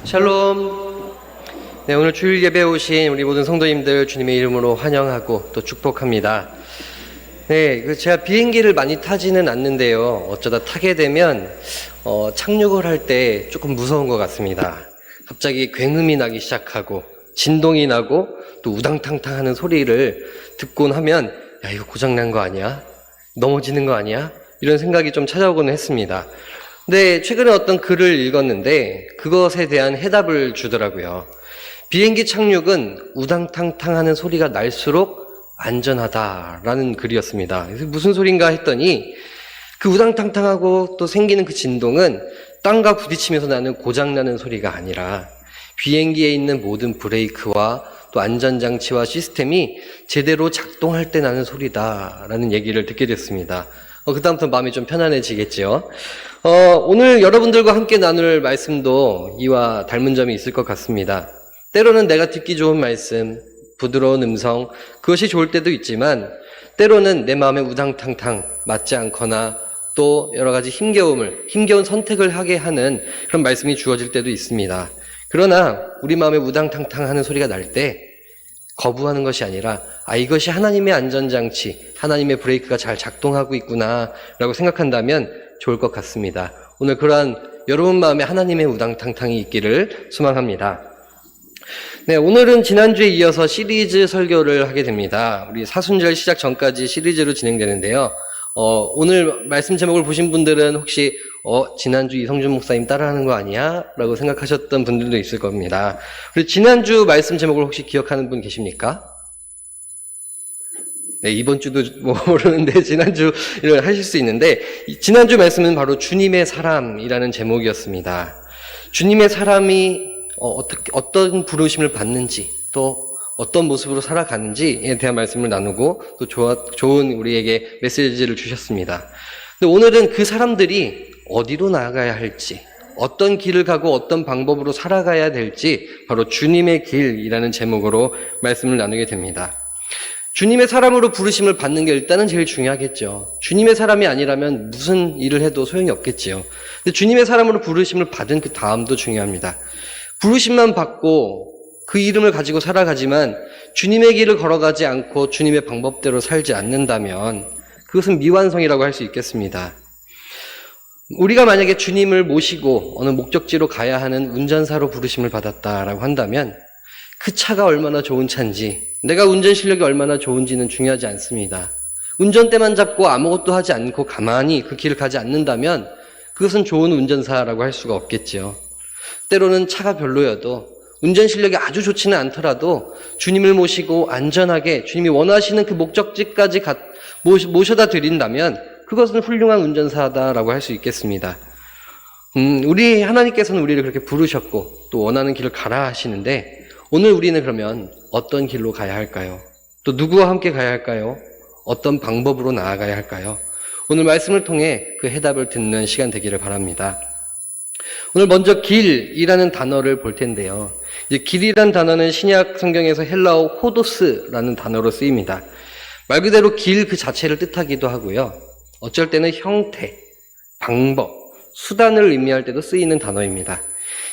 샬롬. 네, 오늘 주일 예배에 오신 우리 모든 성도님들 주님의 이름으로 환영하고 또 축복합니다. 네, 제가 비행기를 많이 타지는 않는데요. 어쩌다 타게 되면 착륙을 할 때 조금 무서운 것 같습니다. 갑자기 굉음이 나기 시작하고 진동이 나고 또 우당탕탕 하는 소리를 듣곤 하면 야, 이거 고장난 거 아니야? 넘어지는 거 아니야? 이런 생각이 좀 찾아오곤 했습니다. 근데 최근에 어떤 글을 읽었는데 그것에 대한 해답을 주더라고요. 비행기 착륙은 우당탕탕 하는 소리가 날수록 안전하다라는 글이었습니다. 그래서 무슨 소린가 했더니 그 우당탕탕하고 또 생기는 그 진동은 땅과 부딪히면서 나는 고장나는 소리가 아니라 비행기에 있는 모든 브레이크와 또 안전장치와 시스템이 제대로 작동할 때 나는 소리다라는 얘기를 듣게 됐습니다. 그다음부터 마음이 좀 편안해지겠죠. 오늘 여러분들과 함께 나눌 말씀도 이와 닮은 점이 있을 것 같습니다. 때로는 내가 듣기 좋은 말씀, 부드러운 음성, 그것이 좋을 때도 있지만 때로는 내 마음에 우당탕탕 맞지 않거나 또 여러 가지 힘겨운 선택을 하게 하는 그런 말씀이 주어질 때도 있습니다. 그러나 우리 마음에 우당탕탕 하는 소리가 날 때 거부하는 것이 아니라 이것이 하나님의 안전장치, 하나님의 브레이크가 잘 작동하고 있구나 라고 생각한다면 좋을 것 같습니다. 오늘 그러한 여러분 마음에 하나님의 우당탕탕이 있기를 소망합니다. 네, 오늘은 지난주에 이어서 시리즈 설교를 하게 됩니다. 우리 사순절 시작 전까지 시리즈로 진행되는데요. 오늘 말씀 제목을 보신 분들은 혹시 지난주 이성준 목사님 따라하는 거 아니야? 라고 생각하셨던 분들도 있을 겁니다. 그리고 지난주 말씀 제목을 혹시 기억하는 분 계십니까? 네, 이번 주도 모르는데 지난주를 하실 수 있는데 지난주 말씀은 바로 주님의 사람이라는 제목이었습니다. 주님의 사람이 어떤 부르심을 받는지 또 어떤 모습으로 살아가는지에 대한 말씀을 나누고 또 좋은 우리에게 메시지를 주셨습니다. 근데 오늘은 그 사람들이 어디로 나아가야 할지, 어떤 길을 가고 어떤 방법으로 살아가야 될지 바로 주님의 길이라는 제목으로 말씀을 나누게 됩니다. 주님의 사람으로 부르심을 받는 게 일단은 제일 중요하겠죠. 주님의 사람이 아니라면 무슨 일을 해도 소용이 없겠지요. 근데 주님의 사람으로 부르심을 받은 그 다음도 중요합니다. 부르심만 받고 그 이름을 가지고 살아가지만 주님의 길을 걸어가지 않고 주님의 방법대로 살지 않는다면 그것은 미완성이라고 할 수 있겠습니다. 우리가 만약에 주님을 모시고 어느 목적지로 가야 하는 운전사로 부르심을 받았다라고 한다면 그 차가 얼마나 좋은 차인지 내가 운전 실력이 얼마나 좋은지는 중요하지 않습니다. 운전대만 잡고 아무것도 하지 않고 가만히 그 길을 가지 않는다면 그것은 좋은 운전사라고 할 수가 없겠지요. 때로는 차가 별로여도 운전 실력이 아주 좋지는 않더라도 주님을 모시고 안전하게 주님이 원하시는 그 목적지까지 모셔다 드린다면 그것은 훌륭한 운전사다라고 할 수 있겠습니다. 우리 하나님께서는 우리를 그렇게 부르셨고 또 원하는 길을 가라 하시는데 오늘 우리는 그러면 어떤 길로 가야 할까요? 또 누구와 함께 가야 할까요? 어떤 방법으로 나아가야 할까요? 오늘 말씀을 통해 그 해답을 듣는 시간 되기를 바랍니다. 오늘 먼저 길이라는 단어를 볼 텐데요. 이제 길이라는 단어는 신약 성경에서 헬라어 호도스라는 단어로 쓰입니다. 말 그대로 길 그 자체를 뜻하기도 하고요. 어쩔 때는 형태, 방법, 수단을 의미할 때도 쓰이는 단어입니다.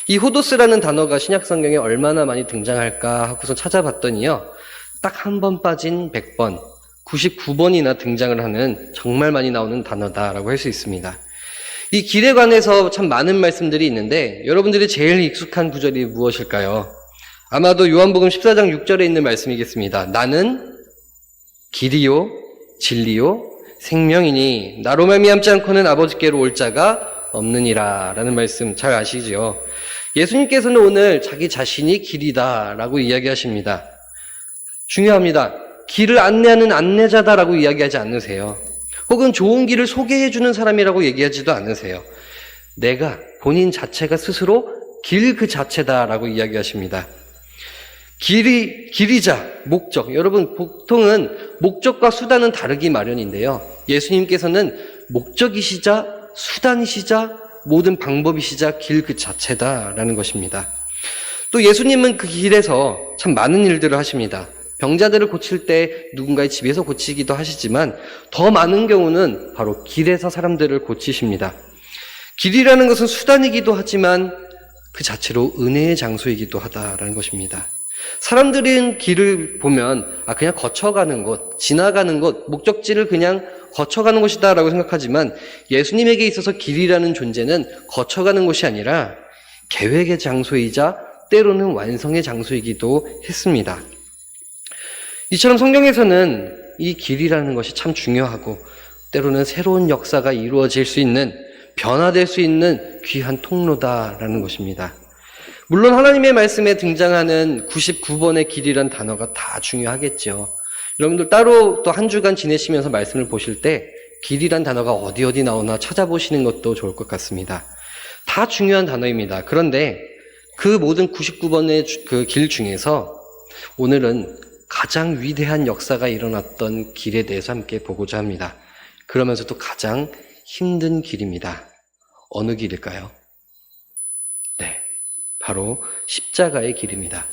이 호도스라는 단어가 신약 성경에 얼마나 많이 등장할까 하고서 찾아봤더니요. 딱 한 번 빠진 100번, 99번이나 등장을 하는 정말 많이 나오는 단어다라고 할 수 있습니다. 이 길에 관해서 참 많은 말씀들이 있는데 여러분들이 제일 익숙한 구절이 무엇일까요? 아마도 요한복음 14장 6절에 있는 말씀이겠습니다. 나는 길이요 진리요 생명이니 나로 말미암지 않고는 아버지께로 올 자가 없느니라 라는 말씀 잘 아시죠? 예수님께서는 오늘 자기 자신이 길이다라고 이야기하십니다. 중요합니다. 길을 안내하는 안내자다라고 이야기하지 않으세요. 혹은 좋은 길을 소개해주는 사람이라고 얘기하지도 않으세요. 내가 본인 자체가 스스로 길 그 자체다라고 이야기하십니다. 길이자 목적. 여러분 보통은 목적과 수단은 다르기 마련인데요. 예수님께서는 목적이시자 수단이시자 모든 방법이시자 길 그 자체다라는 것입니다. 또 예수님은 그 길에서 참 많은 일들을 하십니다. 병자들을 고칠 때 누군가의 집에서 고치기도 하시지만 더 많은 경우는 바로 길에서 사람들을 고치십니다. 길이라는 것은 수단이기도 하지만 그 자체로 은혜의 장소이기도 하다라는 것입니다. 사람들은 길을 보면 그냥 거쳐가는 곳, 지나가는 곳, 목적지를 그냥 거쳐가는 곳이다라고 생각하지만 예수님에게 있어서 길이라는 존재는 거쳐가는 곳이 아니라 계획의 장소이자 때로는 완성의 장소이기도 했습니다. 이처럼 성경에서는 이 길이라는 것이 참 중요하고 때로는 새로운 역사가 이루어질 수 있는, 변화될 수 있는 귀한 통로다라는 것입니다. 물론 하나님의 말씀에 등장하는 99번의 길이란 단어가 다 중요하겠죠. 여러분들 따로 또 한 주간 지내시면서 말씀을 보실 때 길이란 단어가 어디 나오나 찾아보시는 것도 좋을 것 같습니다. 다 중요한 단어입니다. 그런데 그 모든 99번의 그 길 중에서 오늘은 가장 위대한 역사가 일어났던 길에 대해서 함께 보고자 합니다. 그러면서도 가장 힘든 길입니다. 어느 길일까요? 네, 바로 십자가의 길입니다.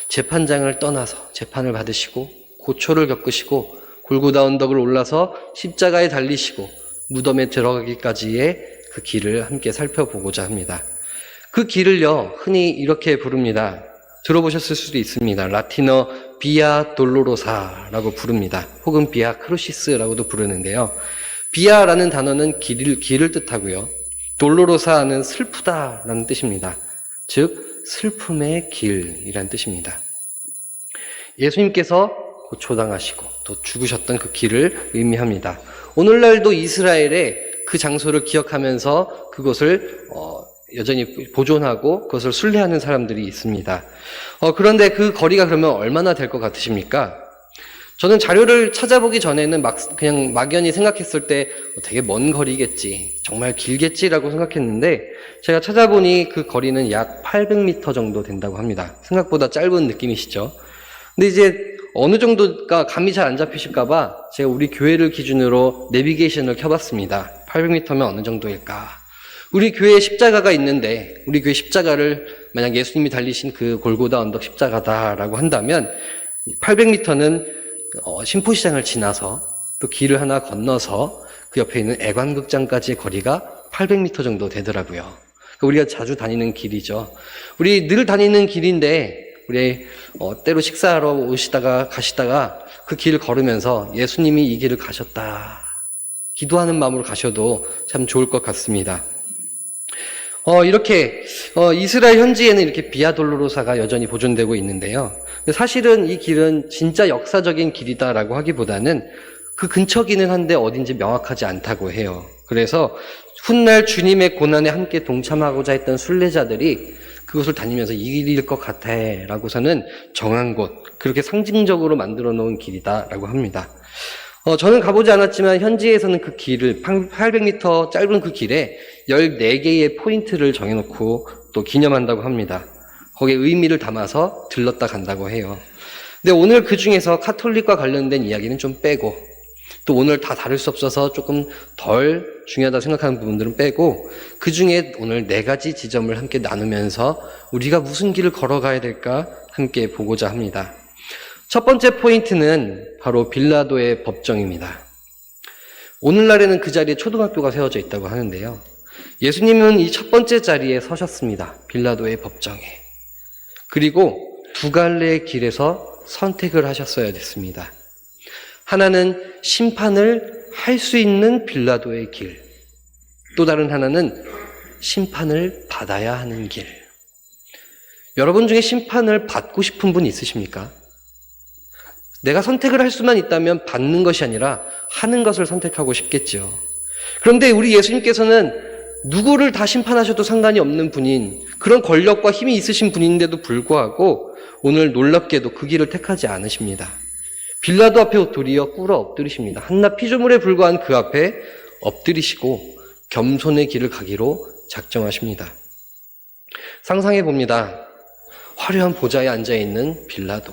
재판장을 떠나서 재판을 받으시고 고초를 겪으시고 골고다 언덕을 올라서 십자가에 달리시고 무덤에 들어가기까지의 그 길을 함께 살펴보고자 합니다. 그 길을요, 흔히 이렇게 부릅니다. 들어보셨을 수도 있습니다. 라틴어 비아 돌로로사라고 부릅니다. 혹은 비아 크루시스라고도 부르는데요. 비아라는 단어는 길을 뜻하고요. 돌로로사는 슬프다라는 뜻입니다. 즉 슬픔의 길이란 뜻입니다. 예수님께서 고초당하시고 또 죽으셨던 그 길을 의미합니다. 오늘날도 이스라엘의 그 장소를 기억하면서 그것을 여전히 보존하고 그것을 순례하는 사람들이 있습니다. 그런데 그 거리가 그러면 얼마나 될 것 같으십니까? 저는 자료를 찾아보기 전에는 그냥 막연히 생각했을 때 되게 먼 거리겠지, 정말 길겠지라고 생각했는데 제가 찾아보니 그 거리는 약 800m 정도 된다고 합니다. 생각보다 짧은 느낌이시죠? 근데 이제 어느 정도가 감이 잘 안 잡히실까봐 제가 우리 교회를 기준으로 내비게이션을 켜봤습니다. 800m면 어느 정도일까? 우리 교회에 십자가가 있는데 우리 교회 십자가를 만약 예수님이 달리신 그 골고다 언덕 십자가다라고 한다면 800m는 신포시장을 지나서 또 길을 하나 건너서 그 옆에 있는 애관극장까지의 거리가 800m 정도 되더라고요. 그러니까 우리가 자주 다니는 길이죠. 우리 늘 다니는 길인데 우리 때로 식사하러 가시다가 그 길을 걸으면서 예수님이 이 길을 가셨다 기도하는 마음으로 가셔도 참 좋을 것 같습니다. 이렇게 이스라엘 현지에는 이렇게 비아돌로로사가 여전히 보존되고 있는데요. 사실은 이 길은 진짜 역사적인 길이다라고 하기보다는 그 근처기는 한데 어딘지 명확하지 않다고 해요. 그래서 훗날 주님의 고난에 함께 동참하고자 했던 순례자들이 그곳을 다니면서 이 길일 것 같아 라고서는 정한 곳, 그렇게 상징적으로 만들어 놓은 길이다라고 합니다. 저는 가보지 않았지만 현지에서는 그 길을 800m 짧은 그 길에 14개의 포인트를 정해놓고 또 기념한다고 합니다. 거기에 의미를 담아서 들렀다 간다고 해요. 근데 오늘 그 중에서 카톨릭과 관련된 이야기는 좀 빼고 또 오늘 다 다룰 수 없어서 조금 덜 중요하다고 생각하는 부분들은 빼고 그 중에 오늘 4가지 지점을 함께 나누면서 우리가 무슨 길을 걸어가야 될까 함께 보고자 합니다. 첫 번째 포인트는 바로 빌라도의 법정입니다. 오늘날에는 그 자리에 초등학교가 세워져 있다고 하는데요. 예수님은 이 첫 번째 자리에 서셨습니다. 빌라도의 법정에. 그리고 2갈래의 길에서 선택을 하셨어야 됐습니다. 하나는 심판을 할 수 있는 빌라도의 길. 또 다른 하나는 심판을 받아야 하는 길. 여러분 중에 심판을 받고 싶은 분 있으십니까? 내가 선택을 할 수만 있다면 받는 것이 아니라 하는 것을 선택하고 싶겠죠. 그런데 우리 예수님께서는 누구를 다 심판하셔도 상관이 없는 분인 그런 권력과 힘이 있으신 분인데도 불구하고 오늘 놀랍게도 그 길을 택하지 않으십니다. 빌라도 앞에 도리어 꿇어 엎드리십니다. 한낱 피조물에 불과한 그 앞에 엎드리시고 겸손의 길을 가기로 작정하십니다. 상상해 봅니다. 화려한 보좌에 앉아있는 빌라도,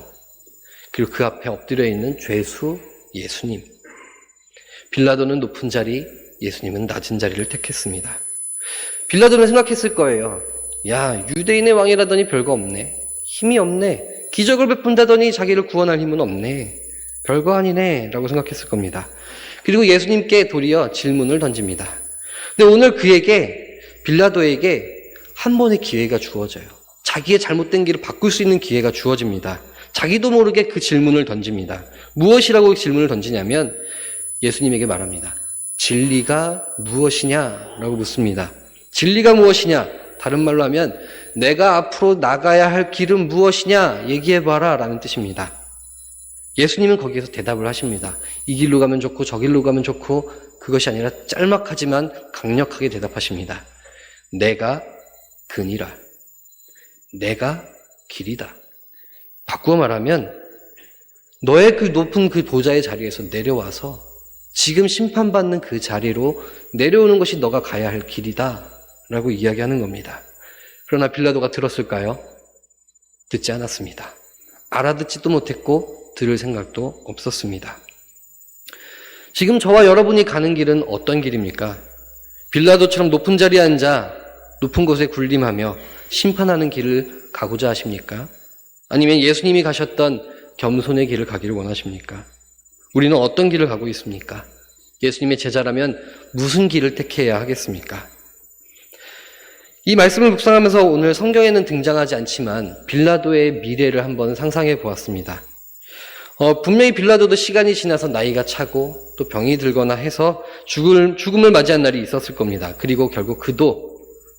그리고 그 앞에 엎드려 있는 죄수 예수님. 빌라도는 높은 자리, 예수님은 낮은 자리를 택했습니다. 빌라도는 생각했을 거예요. 야, 유대인의 왕이라더니 별거 없네. 힘이 없네. 기적을 베푼다더니 자기를 구원할 힘은 없네. 별거 아니네 라고 생각했을 겁니다. 그리고 예수님께 도리어 질문을 던집니다. 근데 오늘 빌라도에게 한 번의 기회가 주어져요. 자기의 잘못된 길을 바꿀 수 있는 기회가 주어집니다. 자기도 모르게 그 질문을 던집니다. 무엇이라고 질문을 던지냐면 예수님에게 말합니다. 진리가 무엇이냐? 라고 묻습니다. 진리가 무엇이냐? 다른 말로 하면 내가 앞으로 나가야 할 길은 무엇이냐? 얘기해봐라 라는 뜻입니다. 예수님은 거기에서 대답을 하십니다. 이 길로 가면 좋고 저 길로 가면 좋고 그것이 아니라 짤막하지만 강력하게 대답하십니다. 내가 그니라. 내가 길이다. 바꾸어 말하면 너의 그 높은 그 보좌의 자리에서 내려와서 지금 심판받는 그 자리로 내려오는 것이 너가 가야 할 길이다 라고 이야기하는 겁니다. 그러나 빌라도가 들었을까요? 듣지 않았습니다. 알아듣지도 못했고 들을 생각도 없었습니다. 지금 저와 여러분이 가는 길은 어떤 길입니까? 빌라도처럼 높은 자리에 앉아 높은 곳에 군림하며 심판하는 길을 가고자 하십니까? 아니면 예수님이 가셨던 겸손의 길을 가기를 원하십니까? 우리는 어떤 길을 가고 있습니까? 예수님의 제자라면 무슨 길을 택해야 하겠습니까? 이 말씀을 묵상하면서 오늘 성경에는 등장하지 않지만 빌라도의 미래를 한번 상상해 보았습니다. 분명히 빌라도도 시간이 지나서 나이가 차고 또 병이 들거나 해서 죽음을 맞이한 날이 있었을 겁니다. 그리고 결국 그도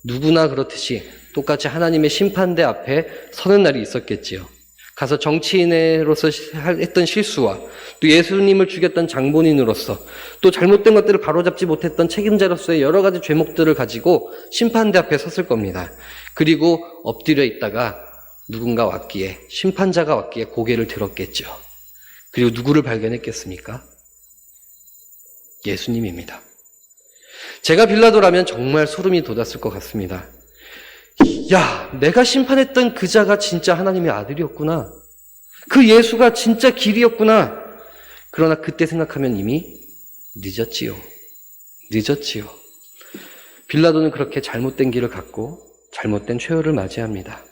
누구나 그렇듯이 똑같이 하나님의 심판대 앞에 서는 날이 있었겠지요. 가서 정치인으로서 했던 실수와 또 예수님을 죽였던 장본인으로서 또 잘못된 것들을 바로잡지 못했던 책임자로서의 여러 가지 죄목들을 가지고 심판대 앞에 섰을 겁니다. 그리고 엎드려 있다가 누군가 왔기에, 심판자가 왔기에 고개를 들었겠죠. 그리고 누구를 발견했겠습니까? 예수님입니다. 제가 빌라도라면 정말 소름이 돋았을 것 같습니다. 야, 내가 심판했던 그 자가 진짜 하나님의 아들이었구나. 그 예수가 진짜 길이었구나. 그러나 그때 생각하면 이미 늦었지요. 빌라도는 그렇게 잘못된 길을 갔고 잘못된 최후를 맞이합니다.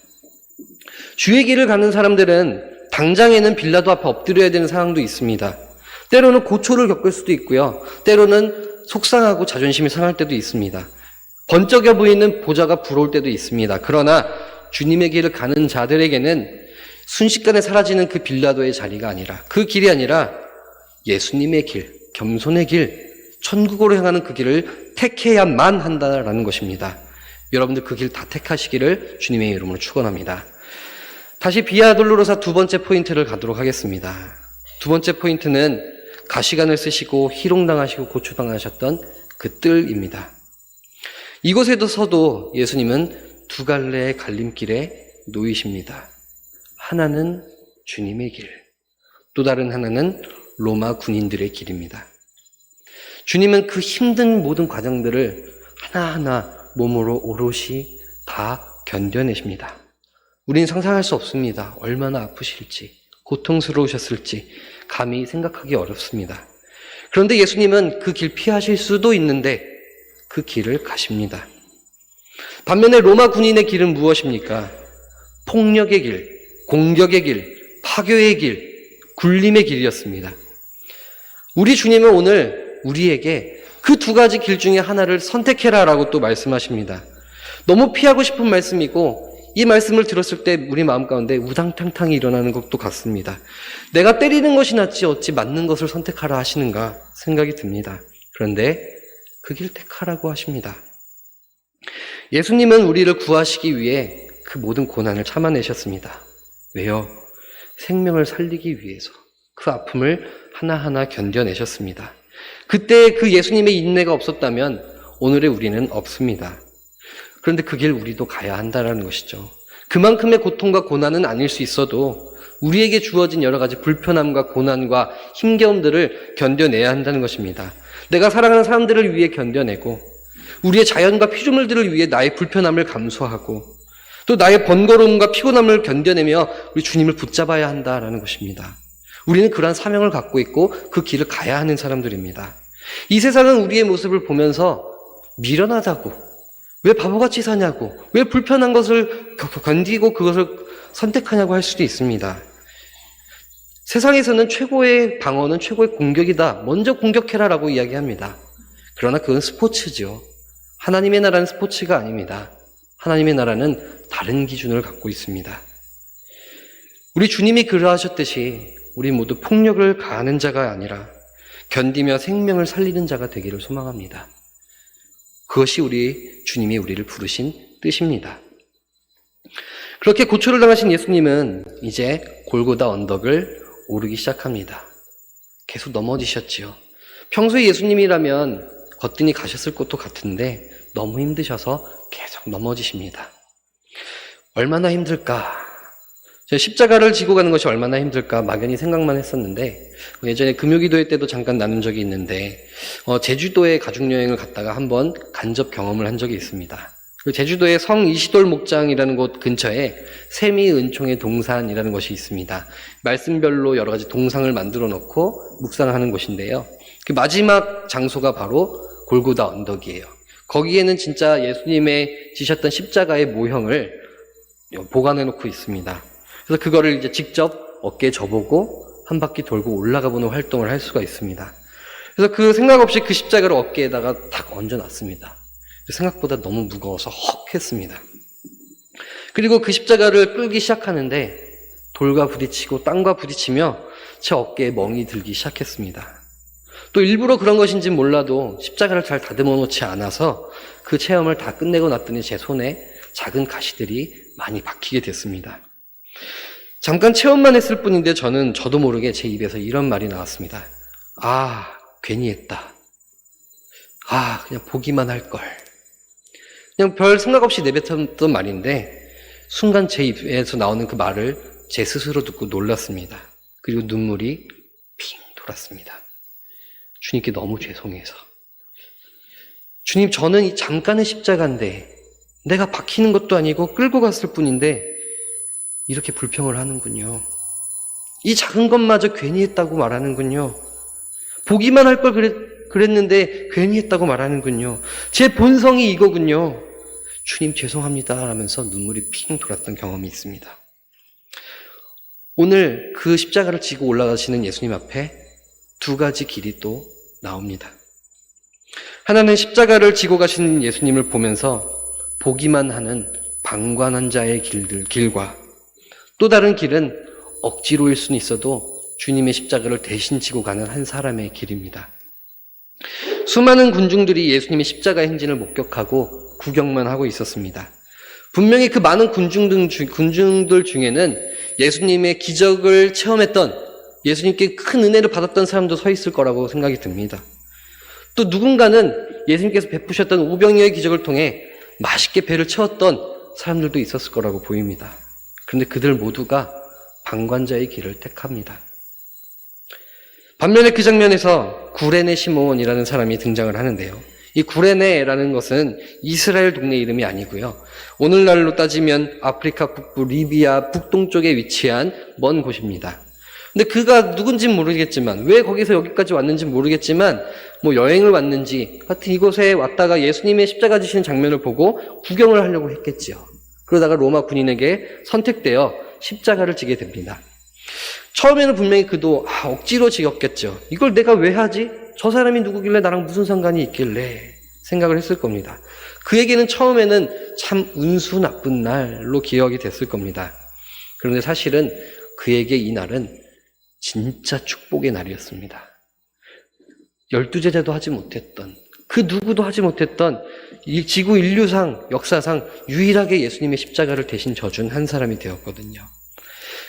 주의 길을 가는 사람들은 당장에는 빌라도 앞에 엎드려야 되는 상황도 있습니다. 때로는 고초를 겪을 수도 있고요. 때로는 속상하고 자존심이 상할 때도 있습니다. 번쩍여 보이는 보좌가 부러울 때도 있습니다. 그러나 주님의 길을 가는 자들에게는 순식간에 사라지는 그 빌라도의 자리가 아니라, 그 길이 아니라 예수님의 길, 겸손의 길, 천국으로 향하는 그 길을 택해야만 한다라는 것입니다. 여러분들 그 길 다 택하시기를 주님의 이름으로 축원합니다. 다시 비아 돌로로사 두 번째 포인트를 가도록 하겠습니다. 두 번째 포인트는 가시관을 쓰시고 희롱당하시고 고초당하셨던 그 뜰입니다. 이곳에도 서도 예수님은 두 갈래의 갈림길에 놓이십니다. 하나는 주님의 길, 또 다른 하나는 로마 군인들의 길입니다. 주님은 그 힘든 모든 과정들을 하나하나 몸으로 오롯이 다 견뎌내십니다. 우리는 상상할 수 없습니다. 얼마나 아프실지, 고통스러우셨을지 감히 생각하기 어렵습니다. 그런데 예수님은 그 길 피하실 수도 있는데 그 길을 가십니다. 반면에 로마 군인의 길은 무엇입니까? 폭력의 길, 공격의 길, 파괴의 길, 굴림의 길이었습니다. 우리 주님은 오늘 우리에게 그 두 가지 길 중에 하나를 선택해라라고 또 말씀하십니다. 너무 피하고 싶은 말씀이고 이 말씀을 들었을 때 우리 마음 가운데 우당탕탕이 일어나는 것도 같습니다. 내가 때리는 것이 낫지 어찌 맞는 것을 선택하라 하시는가 생각이 듭니다. 그런데 그 길 택하라고 하십니다. 예수님은 우리를 구하시기 위해 그 모든 고난을 참아내셨습니다. 왜요? 생명을 살리기 위해서 그 아픔을 하나하나 견뎌내셨습니다. 그때 그 예수님의 인내가 없었다면 오늘의 우리는 없습니다. 그런데 그 길 우리도 가야 한다는 것이죠. 그만큼의 고통과 고난은 아닐 수 있어도 우리에게 주어진 여러 가지 불편함과 고난과 힘겨움들을 견뎌내야 한다는 것입니다. 내가 사랑하는 사람들을 위해 견뎌내고 우리의 자연과 피조물들을 위해 나의 불편함을 감수하고 또 나의 번거로움과 피곤함을 견뎌내며 우리 주님을 붙잡아야 한다라는 것입니다. 우리는 그러한 사명을 갖고 있고 그 길을 가야 하는 사람들입니다. 이 세상은 우리의 모습을 보면서 미련하다고, 왜 바보같이 사냐고, 왜 불편한 것을 견디고 그것을 선택하냐고 할 수도 있습니다. 세상에서는 최고의 방어는 최고의 공격이다. 먼저 공격해라라고 이야기합니다. 그러나 그건 스포츠죠. 하나님의 나라는 스포츠가 아닙니다. 하나님의 나라는 다른 기준을 갖고 있습니다. 우리 주님이 그러하셨듯이 우리 모두 폭력을 가하는 자가 아니라 견디며 생명을 살리는 자가 되기를 소망합니다. 그것이 우리 주님이 우리를 부르신 뜻입니다. 그렇게 고초를 당하신 예수님은 이제 골고다 언덕을 오르기 시작합니다. 계속 넘어지셨지요. 평소에 예수님이라면 거뜬히 가셨을 것도 같은데 너무 힘드셔서 계속 넘어지십니다. 얼마나 힘들까? 십자가를 지고 가는 것이 얼마나 힘들까 막연히 생각만 했었는데 예전에 금요기도회 때도 잠깐 나눈 적이 있는데 제주도에 가족여행을 갔다가 한번 간접 경험을 한 적이 있습니다. 제주도의 성 이시돌 목장이라는 곳 근처에 세미은총의 동산이라는 것이 있습니다. 말씀별로 여러 가지 동상을 만들어 놓고 묵상하는 곳인데요. 그 마지막 장소가 바로 골고다 언덕이에요. 거기에는 진짜 예수님의 지셨던 십자가의 모형을 보관해 놓고 있습니다. 그래서 그거를 이제 직접 어깨에 접보고 한 바퀴 돌고 올라가 보는 활동을 할 수가 있습니다. 그래서 그 생각 없이 그 십자가를 어깨에다가 탁 얹어놨습니다. 생각보다 너무 무거워서 헉 했습니다. 그리고 그 십자가를 끌기 시작하는데 돌과 부딪히고 땅과 부딪히며 제 어깨에 멍이 들기 시작했습니다. 또 일부러 그런 것인지 몰라도 십자가를 잘 다듬어 놓지 않아서 그 체험을 다 끝내고 났더니 제 손에 작은 가시들이 많이 박히게 됐습니다. 잠깐 체험만 했을 뿐인데 저도 모르게 제 입에서 이런 말이 나왔습니다. 아, 괜히 했다. 아, 그냥 보기만 할 걸. 그냥 별 생각 없이 내뱉었던 말인데 순간 제 입에서 나오는 그 말을 제 스스로 듣고 놀랐습니다. 그리고 눈물이 핑 돌았습니다. 주님께 너무 죄송해서. 주님, 저는 이 잠깐의 십자가인데 내가 박히는 것도 아니고 끌고 갔을 뿐인데 이렇게 불평을 하는군요. 이 작은 것마저 괜히 했다고 말하는군요. 보기만 할 걸 그랬는데 괜히 했다고 말하는군요. 제 본성이 이거군요. 주님 죄송합니다 하면서 눈물이 핑 돌았던 경험이 있습니다. 오늘 그 십자가를 지고 올라가시는 예수님 앞에 두 가지 길이 또 나옵니다. 하나는 십자가를 지고 가시는 예수님을 보면서 보기만 하는 방관한 자의 길과 또 다른 길은 억지로일 수는 있어도 주님의 십자가를 대신 지고 가는 한 사람의 길입니다. 수많은 군중들이 예수님의 십자가 행진을 목격하고 구경만 하고 있었습니다. 분명히 그 많은 군중들 중에는 예수님의 기적을 체험했던, 예수님께 큰 은혜를 받았던 사람도 서 있을 거라고 생각이 듭니다. 또 누군가는 예수님께서 베푸셨던 오병이어의 기적을 통해 맛있게 배를 채웠던 사람들도 있었을 거라고 보입니다. 그런데 그들 모두가 방관자의 길을 택합니다. 반면에 그 장면에서 구레네 시몬이라는 사람이 등장을 하는데요. 이 구레네라는 것은 이스라엘 동네 이름이 아니고요. 오늘날로 따지면 아프리카 북부 리비아 북동쪽에 위치한 먼 곳입니다. 근데 그가 누군지는 모르겠지만, 왜 거기서 여기까지 왔는지 모르겠지만, 여행을 왔는지, 하여튼 이곳에 왔다가 예수님의 십자가 지시는 장면을 보고 구경을 하려고 했겠지요. 그러다가 로마 군인에게 선택되어 십자가를 지게 됩니다. 처음에는 분명히 그도 억지로 지었겠죠. 이걸 내가 왜 하지? 저 사람이 누구길래 나랑 무슨 상관이 있길래 생각을 했을 겁니다. 그에게는 처음에는 참 운수 나쁜 날로 기억이 됐을 겁니다. 그런데 사실은 그에게 이 날은 진짜 축복의 날이었습니다. 12제자도 하지 못했던, 그 누구도 하지 못했던 이 지구 인류상, 역사상 유일하게 예수님의 십자가를 대신 져준 한 사람이 되었거든요.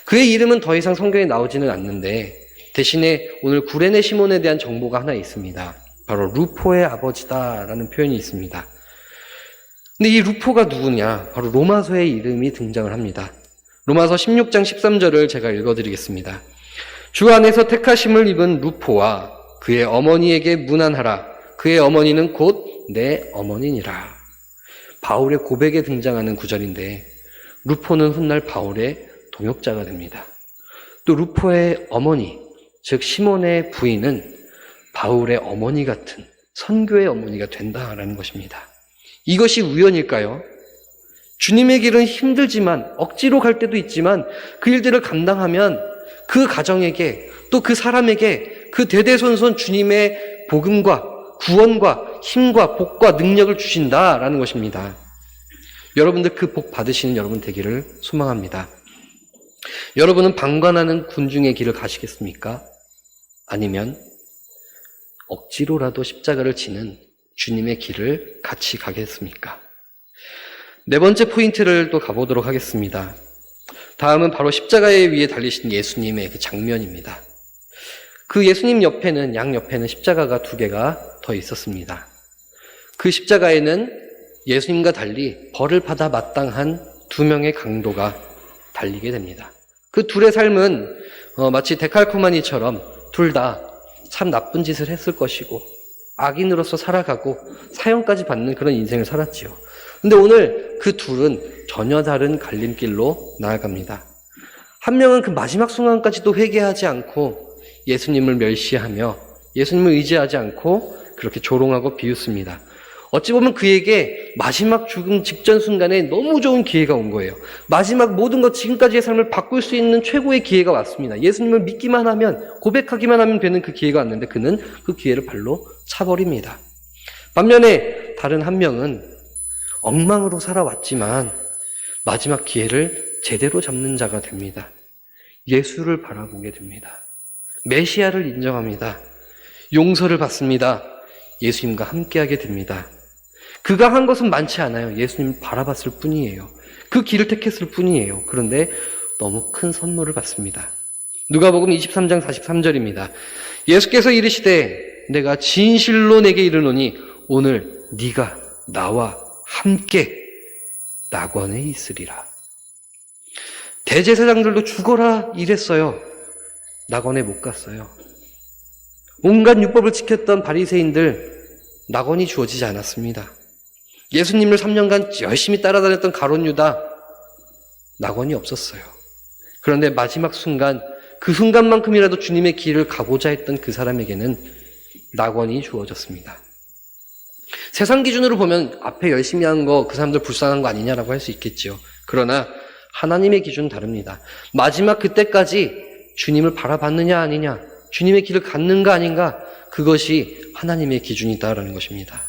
그의 이름은 더 이상 성경에 나오지는 않는데 대신에 오늘 구레네 시몬에 대한 정보가 하나 있습니다. 바로 루포의 아버지다라는 표현이 있습니다. 근데 이 루포가 누구냐? 바로 로마서의 이름이 등장을 합니다. 로마서 16장 13절을 제가 읽어드리겠습니다. 주 안에서 택하심을 입은 루포와 그의 어머니에게 문안하라. 그의 어머니는 곧 내 어머니니라. 바울의 고백에 등장하는 구절인데 루포는 훗날 바울의 동역자가 됩니다. 또 루포의 어머니, 즉 시몬의 부인은 바울의 어머니 같은 선교의 어머니가 된다라는 것입니다. 이것이 우연일까요? 주님의 길은 힘들지만 억지로 갈 때도 있지만 그 일들을 감당하면 그 가정에게 또 그 사람에게 그 대대손손 주님의 복음과 구원과 힘과 복과 능력을 주신다라는 것입니다. 여러분들 그 복 받으시는 여러분 되기를 소망합니다. 여러분은 방관하는 군중의 길을 가시겠습니까? 아니면 억지로라도 십자가를 지는 주님의 길을 같이 가겠습니까? 네 번째 포인트를 또 가보도록 하겠습니다. 다음은 바로 십자가에 위에 달리신 예수님의 그 장면입니다. 그 예수님 옆에는, 양 옆에는 십자가가 2개가 더 있었습니다. 그 십자가에는 예수님과 달리 벌을 받아 마땅한 2명의 강도가 달리게 됩니다. 그 둘의 삶은 마치 데칼코마니처럼 둘 다 참 나쁜 짓을 했을 것이고 악인으로서 살아가고 사형까지 받는 그런 인생을 살았지요. 근데 오늘 그 둘은 전혀 다른 갈림길로 나아갑니다. 한 명은 그 마지막 순간까지도 회개하지 않고 예수님을 멸시하며 예수님을 의지하지 않고 그렇게 조롱하고 비웃습니다. 어찌 보면 그에게 마지막 죽음 직전 순간에 너무 좋은 기회가 온 거예요. 마지막 모든 것, 지금까지의 삶을 바꿀 수 있는 최고의 기회가 왔습니다. 예수님을 믿기만 하면, 고백하기만 하면 되는 그 기회가 왔는데 그는 그 기회를 발로 차버립니다. 반면에 다른 한 명은 엉망으로 살아왔지만 마지막 기회를 제대로 잡는 자가 됩니다. 예수를 바라보게 됩니다. 메시아를 인정합니다. 용서를 받습니다. 예수님과 함께하게 됩니다. 그가 한 것은 많지 않아요. 예수님 바라봤을 뿐이에요. 그 길을 택했을 뿐이에요. 그런데 너무 큰 선물을 받습니다. 누가복음 23장 43절입니다. 예수께서 이르시되 내가 진실로 내게 이르노니 오늘 네가 나와 함께 낙원에 있으리라. 대제사장들도 죽어라 이랬어요. 낙원에 못 갔어요. 온갖 율법을 지켰던 바리새인들 낙원이 주어지지 않았습니다. 예수님을 3년간 열심히 따라다녔던 가룟 유다 낙원이 없었어요. 그런데 마지막 순간, 그 순간만큼이라도 주님의 길을 가고자 했던 그 사람에게는 낙원이 주어졌습니다. 세상 기준으로 보면 앞에 열심히 한 거 그 사람들 불쌍한 거 아니냐라고 할 수 있겠죠. 그러나 하나님의 기준은 다릅니다. 마지막 그때까지 주님을 바라봤느냐 아니냐, 주님의 길을 갔는가 아닌가, 그것이 하나님의 기준이다라는 것입니다.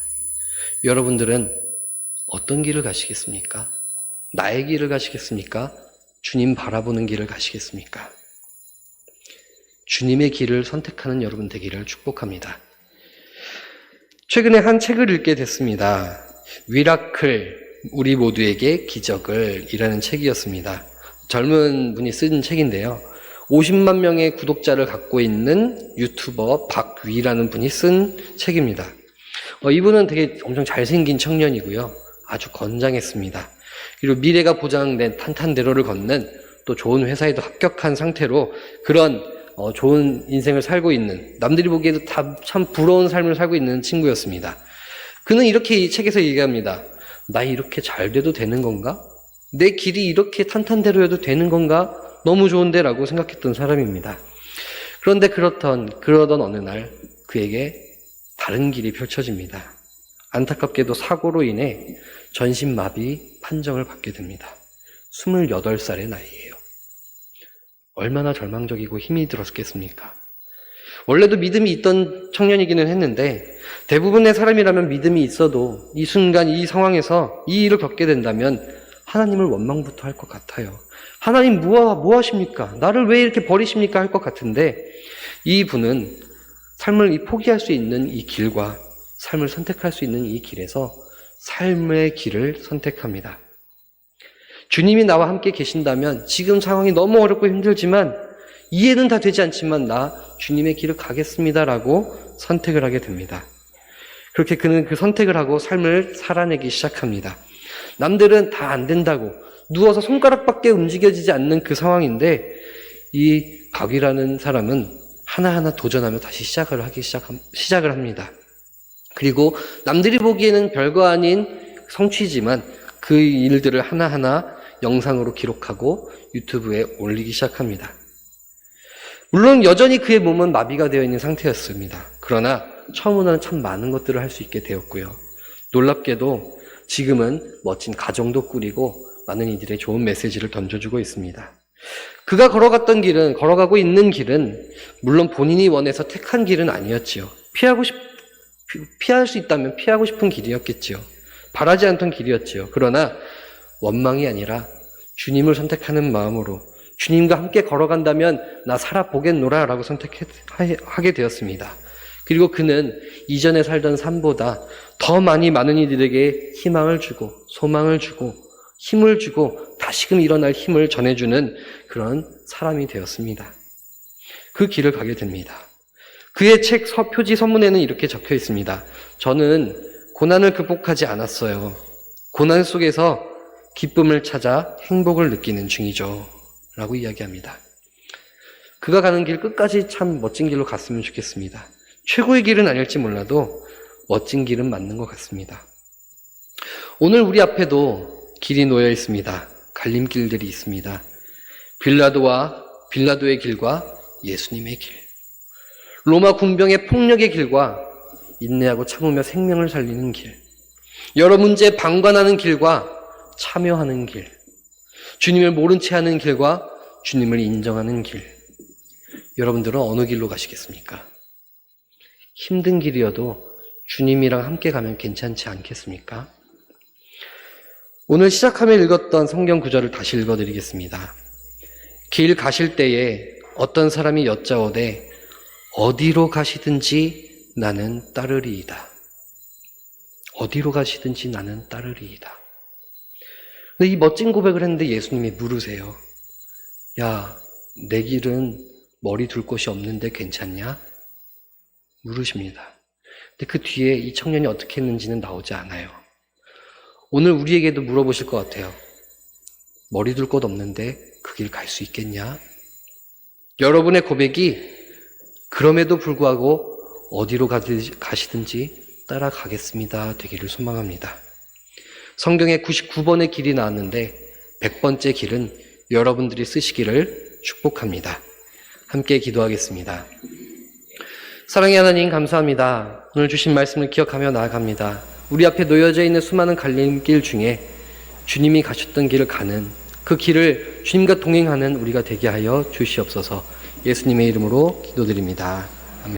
여러분들은 어떤 길을 가시겠습니까? 나의 길을 가시겠습니까? 주님 바라보는 길을 가시겠습니까? 주님의 길을 선택하는 여러분 되기를 축복합니다. 최근에 한 책을 읽게 됐습니다. 미라클, 우리 모두에게 기적을 이라는 책이었습니다. 젊은 분이 쓴 책인데요. 50만 명의 구독자를 갖고 있는 유튜버 박위라는 분이 쓴 책입니다. 이분은 되게 엄청 잘생긴 청년이고요. 아주 건장했습니다. 그리고 미래가 보장된 탄탄대로를 걷는, 또 좋은 회사에도 합격한 상태로 그런 좋은 인생을 살고 있는, 남들이 보기에도 다 참 부러운 삶을 살고 있는 친구였습니다. 그는 이렇게 이 책에서 얘기합니다. 나 이렇게 잘 돼도 되는 건가? 내 길이 이렇게 탄탄대로여도 되는 건가? 너무 좋은데 라고 생각했던 사람입니다. 그런데 그러던 어느 날 그에게 다른 길이 펼쳐집니다. 안타깝게도 사고로 인해 전신마비 판정을 받게 됩니다. 28살의 나이예요. 얼마나 절망적이고 힘이 들었겠습니까? 원래도 믿음이 있던 청년이기는 했는데 대부분의 사람이라면 믿음이 있어도 이 순간 이 상황에서 이 일을 겪게 된다면 하나님을 원망부터 할 것 같아요. 하나님 뭐 하십니까? 나를 왜 이렇게 버리십니까? 할 것 같은데 이 분은 삶을 포기할 수 있는 이 길과 삶을 선택할 수 있는 이 길에서 삶의 길을 선택합니다. 주님이 나와 함께 계신다면 지금 상황이 너무 어렵고 힘들지만 이해는 다 되지 않지만 나 주님의 길을 가겠습니다라고 선택을 하게 됩니다. 그렇게 그는 그 선택을 하고 삶을 살아내기 시작합니다. 남들은 다 안 된다고 누워서 손가락밖에 움직여지지 않는 그 상황인데 이 박이라는 사람은 하나하나 도전하며 다시 시작을 합니다. 그리고 남들이 보기에는 별거 아닌 성취지만 그 일들을 하나하나 영상으로 기록하고 유튜브에 올리기 시작합니다. 물론 여전히 그의 몸은 마비가 되어 있는 상태였습니다. 그러나 처음으로는 참 많은 것들을 할 수 있게 되었고요. 놀랍게도 지금은 멋진 가정도 꾸리고 많은 이들의 좋은 메시지를 던져주고 있습니다. 그가 걸어가고 있는 길은 물론 본인이 원해서 택한 길은 아니었지요. 피할 수 있다면 피하고 싶은 길이었겠지요. 바라지 않던 길이었지요. 그러나 원망이 아니라 주님을 선택하는 마음으로 주님과 함께 걸어간다면 나 살아보겠노라 라고 선택하게 되었습니다. 그리고 그는 이전에 살던 삶보다 더 많은 이들에게 희망을 주고 소망을 주고 힘을 주고 다시금 일어날 힘을 전해주는 그런 사람이 되었습니다. 그 길을 가게 됩니다. 그의 책 표지 서문에는 이렇게 적혀 있습니다. 저는 고난을 극복하지 않았어요. 고난 속에서 기쁨을 찾아 행복을 느끼는 중이죠. 라고 이야기합니다. 그가 가는 길 끝까지 참 멋진 길로 갔으면 좋겠습니다. 최고의 길은 아닐지 몰라도 멋진 길은 맞는 것 같습니다. 오늘 우리 앞에도 길이 놓여 있습니다. 갈림길들이 있습니다. 빌라도의 길과 예수님의 길. 로마 군병의 폭력의 길과 인내하고 참으며 생명을 살리는 길. 여러 문제에 방관하는 길과 참여하는 길. 주님을 모른 채 하는 길과 주님을 인정하는 길. 여러분들은 어느 길로 가시겠습니까? 힘든 길이어도 주님이랑 함께 가면 괜찮지 않겠습니까? 오늘 시작하며 읽었던 성경 구절을 다시 읽어드리겠습니다. 길 가실 때에 어떤 사람이 여짜오되 어디로 가시든지 나는 따르리이다. 어디로 가시든지 나는 따르리이다. 근데 이 멋진 고백을 했는데 예수님이 물으세요. 야, 내 길은 머리 둘 곳이 없는데 괜찮냐? 물으십니다. 근데 그 뒤에 이 청년이 어떻게 했는지는 나오지 않아요. 오늘 우리에게도 물어보실 것 같아요. 머리 둘 곳 없는데 그 길 갈 수 있겠냐? 여러분의 고백이 그럼에도 불구하고 어디로 가시든지 따라가겠습니다 되기를 소망합니다. 성경에 99번의 길이 나왔는데 100번째 길은 여러분들이 쓰시기를 축복합니다. 함께 기도하겠습니다. 사랑의 하나님 감사합니다. 오늘 주신 말씀을 기억하며 나아갑니다. 우리 앞에 놓여져 있는 수많은 갈림길 중에 주님이 가셨던 길을 가는 그 길을 주님과 동행하는 우리가 되게 하여 주시옵소서. 예수님의 이름으로 기도드립니다.